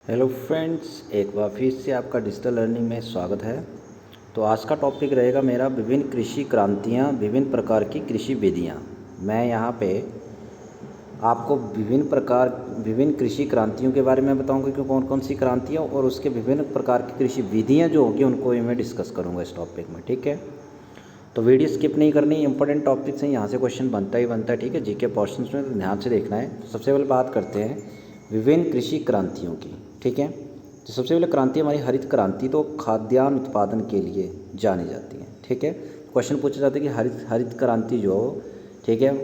Hello friends, एक बार फिर से आपका डिजिटल लर्निंग में स्वागत है। तो आज का टॉपिक रहेगा मेरा विभिन्न कृषि क्रांतियाँ, विभिन्न प्रकार की कृषि विधियाँ। मैं यहाँ पे आपको विभिन्न कृषि क्रांतियों के बारे में बताऊंगा कि कौन कौन सी क्रांतियाँ और उसके विभिन्न प्रकार की कृषि विधियाँ जो होगी उनको ही मैं डिस्कस करूँगा इस टॉपिक में। ठीक है, तो वीडियो स्किप नहीं करनी। इंपॉर्टेंट टॉपिक्स हैं, यहाँ से क्वेश्चन बनता ही बनता है। ठीक है, जीके पोर्शंस में तो ध्यान से देखना है। तो सबसे पहले बात करते हैं विभिन्न कृषि क्रांतियों की। ठीक है, तो सबसे पहले क्रांति हमारी हरित क्रांति, तो खाद्यान्न उत्पादन के लिए जानी जाती है। ठीक है, क्वेश्चन पूछा जाता है कि हरित क्रांति जो, ठीक है,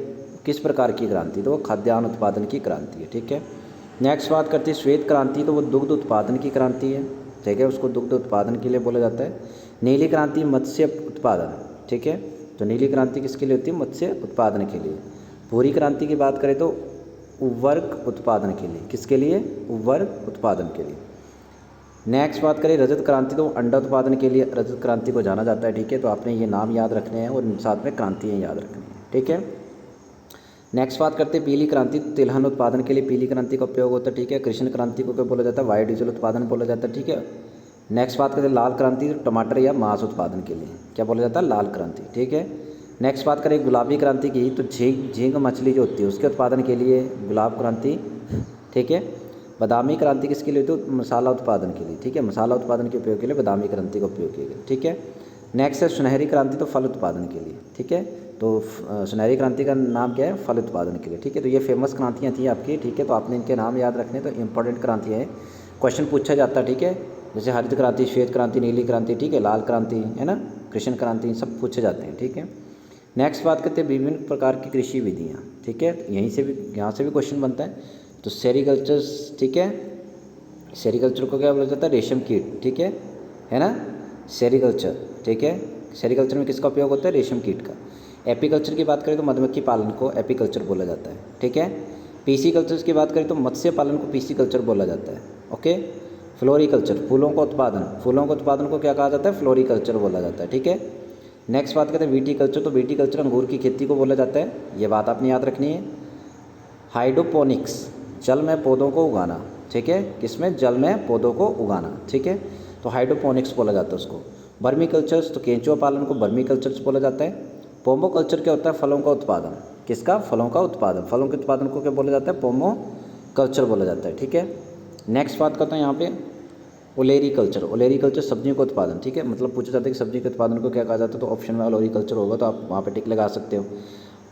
किस प्रकार की क्रांति, तो वो खाद्यान्न उत्पादन की क्रांति है। ठीक है, नेक्स्ट बात करते हैं श्वेत क्रांति, तो वो दुग्ध उत्पादन की क्रांति है। ठीक है, उसको दुग्ध उत्पादन के लिए बोला जाता है। नीली क्रांति मत्स्य उत्पादन। ठीक है, तो नीली क्रांति किसके लिए होती है? मत्स्य उत्पादन के लिए। भूरी क्रांति की बात करें तो उर्वरक उत्पादन के लिए। किसके लिए? उर्वरक उत्पादन के लिए। नेक्स्ट बात करें रजत क्रांति, तो अंडा उत्पादन के लिए रजत क्रांति को जाना जाता है। ठीक है, तो आपने ये नाम याद रखने हैं और साथ में क्रांतियाँ याद रखनी है। ठीक है, नेक्स्ट बात करते हैं पीली क्रांति, तो तिलहन उत्पादन के लिए पीली क्रांति का उपयोग होता है। ठीक है, कृष्ण क्रांति को क्या बोला जाता है? बायोडीजल उत्पादन बोला जाता है। ठीक है, नेक्स्ट बात करते हैं लाल क्रांति, तो टमाटर या मांस उत्पादन के लिए क्या बोला जाता है? लाल क्रांति। ठीक है, नेक्स्ट बात करें गुलाबी क्रांति की, तो झींग मछली जो होती है उसके उत्पादन के लिए गुलाब क्रांति। ठीक है, बादामी क्रांति किसके लिए होती है? मसाला उत्पादन के लिए। ठीक है, मसाला उत्पादन के उपयोग के लिए बादामी क्रांति का उपयोग किया गया। ठीक है, नेक्स्ट है सुनहरी क्रांति, तो फल उत्पादन के लिए। ठीक है, तो सुनहरी क्रांति का नाम क्या है? फल उत्पादन के लिए। ठीक है, तो ये फेमस क्रांतियाँ थी आपकी। ठीक है, तो आपने इनके नाम याद रखने, तो इंपॉर्टेंट क्रांतियाँ हैं, क्वेश्चन पूछा जाता है। ठीक है, जैसे हरित क्रांति, श्वेत क्रांति, नीली क्रांति, ठीक है, लाल क्रांति, है ना, कृष्ण क्रांति, सब पूछे जाते हैं। ठीक है, नेक्स्ट बात करते हैं विभिन्न प्रकार की कृषि विधियाँ। ठीक है, यहाँ से भी क्वेश्चन बनता है। तो सेरीकल्चर, ठीक है, सेरीकल्चर को क्या बोला जाता है? रेशम कीट। ठीक है ना, सेरीकल्चर। ठीक है, सेरीकल्चर में किसका उपयोग होता है? रेशम कीट का। एपीकल्चर की बात करें तो मधुमक्खी पालन को एपीकल्चर बोला जाता है। ठीक है, पीसी कल्चर की बात करें तो मत्स्य पालन को पीसी कल्चर बोला जाता है। ओके, फ्लोरिकल्चर, फूलों का उत्पादन को क्या कहा जाता है? फ्लोरिकल्चर बोला जाता है। ठीक है, नेक्स्ट बात करते हैं विटीकल्चर, तो विटीकल्चर अंगूर की खेती को बोला जाता है। ये बात आपने याद रखनी है। हाइड्रोपोनिक्स, जल में पौधों को उगाना। ठीक है, किसमें? जल में पौधों को उगाना। ठीक है, तो हाइड्रोपोनिक्स बोला जाता है उसको। बर्मी कल्चर्स, तो केंचुआ पालन को बर्मी कल्चर्स बोला जाता है। पोमो कल्चर क्या होता है? फलों का उत्पादन। किसका? फलों का उत्पादन। फलों के उत्पादन को क्या बोला जाता है? पोमो कल्चर बोला जाता है। ठीक है, नेक्स्ट बात करते हैं यहाँ पे ओलेरी कल्चर। ओलेरी कल्चर सब्जियों का उत्पादन। ठीक है, मतलब पूछा जाता है कि सब्जी के उत्पादन को क्या कहा जाता है, तो ऑप्शन में ओलेरी कल्चर होगा, तो आप वहाँ पे टिक लगा सकते हो।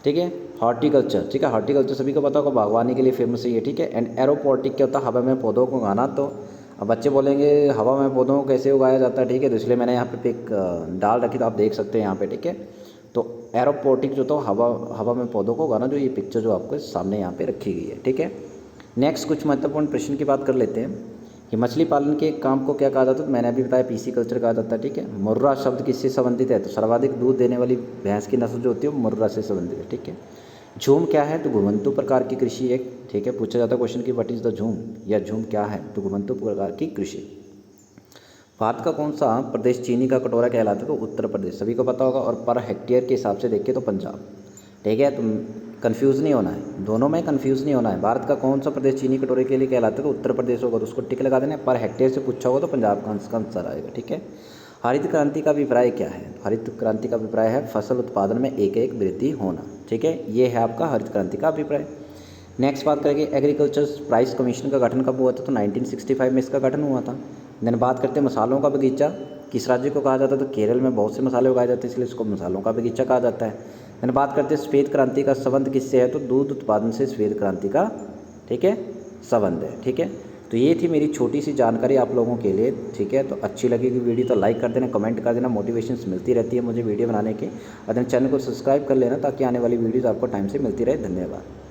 ठीक है, हॉर्टिकल्चर, ठीक है, हॉर्टिकल्चर सभी को पता होगा, बागवानी के लिए फेमस है ये। ठीक है, एंड एरोपोनिक क्या होता है? हवा में पौधों को उगाना। तो अब बच्चे बोलेंगे हवा में पौधों को कैसे उगाया जाता है? ठीक है, तो इसलिए मैंने यहाँ पे पिक डाल रखी, तो आप देख सकते हैं यहाँ पे। ठीक है, तो एरोपोनिक जो तो हवा में पौधों को उगाना, जो ये पिक्चर जो आपको सामने यहाँ पे रखी गई है। ठीक है, नेक्स्ट कुछ महत्वपूर्ण प्रश्न की बात कर लेते हैं कि मछली पालन के काम को क्या कहा जाता है? तो मैंने अभी बताया पीसी कल्चर कहा जाता है। ठीक है, मुर्रा शब्द किससे संबंधित है? तो सर्वाधिक दूध देने वाली भैंस की नस्ल जो होती है वो मुर्रा से संबंधित है। ठीक है, झूम क्या है? तो घुमंतु प्रकार की कृषि एक। ठीक है, पूछा जाता है क्वेश्चन की व्हाट इज द झूम, या झूम क्या है? तो घुमंतु प्रकार की कृषि। भारत का कौन सा प्रदेश चीनी का कटोरा कहलाता है? तो उत्तर प्रदेश, सभी को पता होगा। और पर हेक्टेयर के हिसाब से देखिए तो पंजाब। ठीक है, तो कंफ्यूज नहीं होना है, दोनों में कंफ्यूज नहीं होना है। भारत का कौन सा प्रदेश चीनी कटोरे के लिए कहलाता है? तो उत्तर प्रदेश होगा, तो उसको टिक लगा देना है। पर हेक्टेयर से पूछा होगा तो पंजाब का आंसर आएगा। ठीक है, हरित क्रांति का अभिप्राय क्या है? हरित क्रांति का अभिप्राय है फसल उत्पादन में एक वृद्धि होना। ठीक है, ये है आपका हरित क्रांति का अभिप्राय। नेक्स्ट बात करेंगे एग्रीकल्चर प्राइस कमीशन का गठन कब हुआ था? तो 1965 में इसका गठन हुआ था। देन बात करते हैं मसालों का बगीचा किस राज्य को कहा जाता है? तो केरल में बहुत से मसाले उगाए जाते हैं, इसलिए इसको मसालों का बगीचा कहा जाता है। देन बात करते हैं श्वेत क्रांति का संबंध किससे है? तो दूध उत्पादन से श्वेत क्रांति का, ठीक है, संबंध है। ठीक है, तो ये थी मेरी छोटी सी जानकारी आप लोगों के लिए। ठीक है, तो अच्छी लगेगी वीडियो तो लाइक कर देना, कमेंट कर देना, मोटिवेशंस मिलती रहती है मुझे वीडियो बनाने की। और चैनल को सब्सक्राइब कर लेना ताकि आने वाली वीडियोज़ आपको टाइम से मिलती रहे। धन्यवाद।